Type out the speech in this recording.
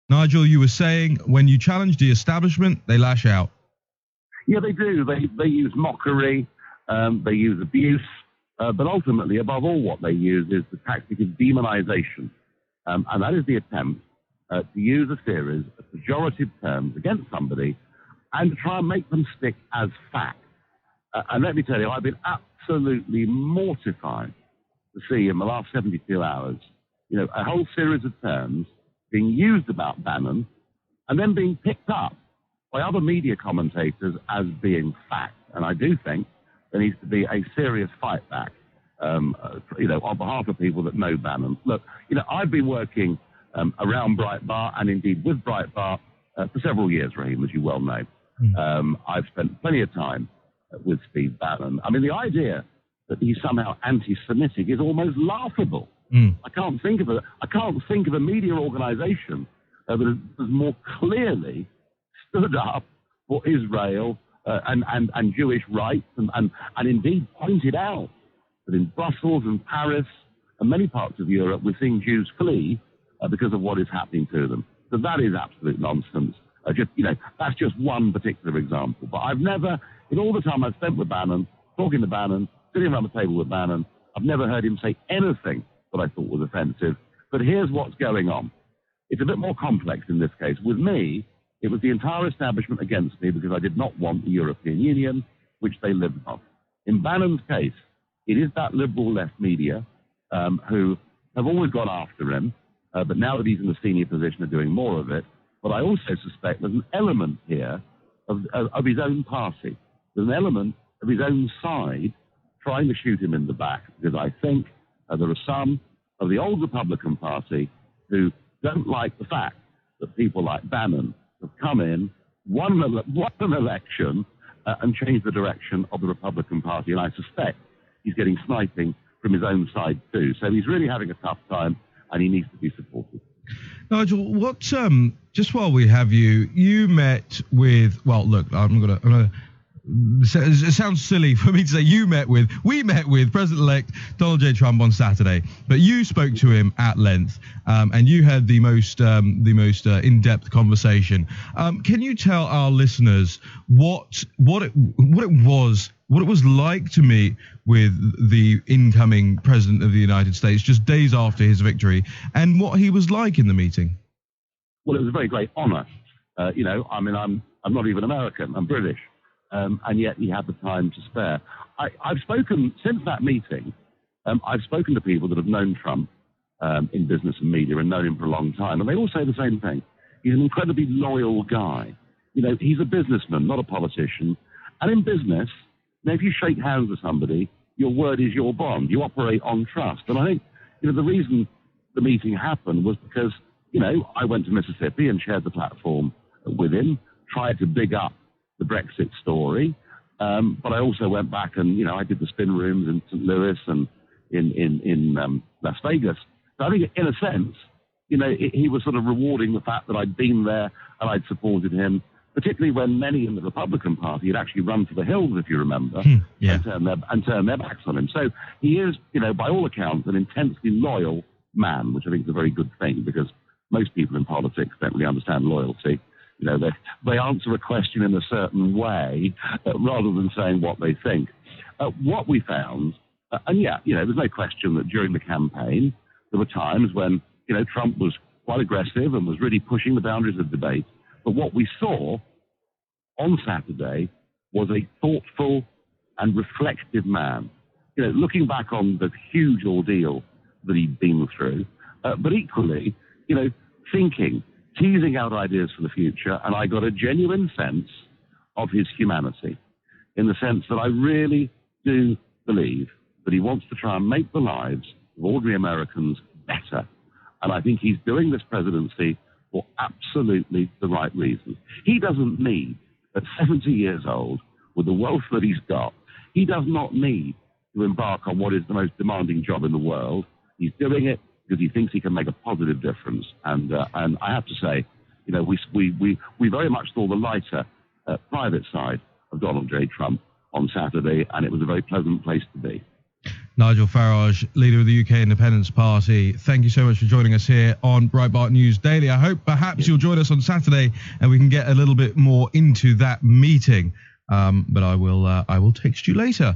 Nigel, you were saying when you challenge the establishment, they lash out. Yeah, they do. They use mockery, they use abuse, but ultimately, above all, what they use is the tactic of demonization. And that is the attempt to use a series of pejorative terms against somebody and try and make them stick as fact. And let me tell you, I've been absolutely mortified to see in the last 72 hours, a whole series of terms being used about Bannon and then being picked up by other media commentators as being fact. And I do think there needs to be a serious fight back, on behalf of people that know Bannon. Look, I've been working around Breitbart and indeed with Breitbart for several years, Raheem, as you well know. I've spent plenty of time with Steve Bannon. I mean, the idea that he's somehow anti-Semitic is almost laughable. I can't think of a media organization that has more clearly stood up for Israel and Jewish rights and indeed pointed out that in Brussels and Paris and many parts of Europe we're seeing Jews flee because of what is happening to them. So that is absolute nonsense. That's just one particular example. But I've never, in all the time I've spent with Bannon, talking to Bannon, sitting around the table with Bannon, I've never heard him say anything that I thought was offensive. But here's what's going on. It's a bit more complex in this case. With me, it was the entire establishment against me because I did not want the European Union, which they lived off. In Bannon's case, it is that liberal left media who have always gone after him, but now that he's in a senior position are doing more of it. But I also suspect there's an element here of his own party. There's an element of his own side trying to shoot him in the back, because I think there are some of the old Republican Party who don't like the fact that people like Bannon have come in, won an election, and changed the direction of the Republican Party. And I suspect he's getting sniping from his own side too. So he's really having a tough time, and he needs to be supported. Nigel, what? Just while we have you, you met with. Well, look, I'm gonna. It sounds silly for me to say we met with President-elect Donald J. Trump on Saturday, but you spoke to him at length, and you had the most in-depth conversation. Can you tell our listeners what it was like to meet with the incoming President of the United States just days after his victory, and what he was like in the meeting? Well, it was a very great honor. I'm not even American, I'm British. And yet he had the time to spare. I've spoken, since that meeting, I've spoken to people that have known Trump in business and media and known him for a long time, and they all say the same thing. He's an incredibly loyal guy. He's a businessman, not a politician. And in business, if you shake hands with somebody, your word is your bond. You operate on trust. And I think, the reason the meeting happened was because, I went to Mississippi and shared the platform with him, tried to big up the Brexit story, but I also went back and I did the spin rooms in St. Louis and in Las Vegas. So I think in a sense, he was sort of rewarding the fact that I'd been there and I'd supported him, particularly when many in the Republican Party had actually run for the hills, if you remember, and turned their backs on him. So he is, by all accounts, an intensely loyal man, which I think is a very good thing, because most people in politics don't really understand loyalty. They answer a question in a certain way rather than saying what they think. What we found, there's no question that during the campaign, there were times when, Trump was quite aggressive and was really pushing the boundaries of debate. But what we saw on Saturday was a thoughtful and reflective man, looking back on the huge ordeal that he'd been through, but equally, thinking, teasing out ideas for the future, and I got a genuine sense of his humanity, in the sense that I really do believe that he wants to try and make the lives of ordinary Americans better. And I think he's doing this presidency for absolutely the right reasons. He doesn't need, at 70 years old, with the wealth that he's got, he does not need to embark on what is the most demanding job in the world. He's doing it because he thinks he can make a positive difference. And I have to say, we very much saw the lighter private side of Donald J. Trump on Saturday, and it was a very pleasant place to be. Nigel Farage, leader of the UK Independence Party. Thank you so much for joining us here on Breitbart News Daily. I hope perhaps you'll join us on Saturday and we can get a little bit more into that meeting. But I will text you later.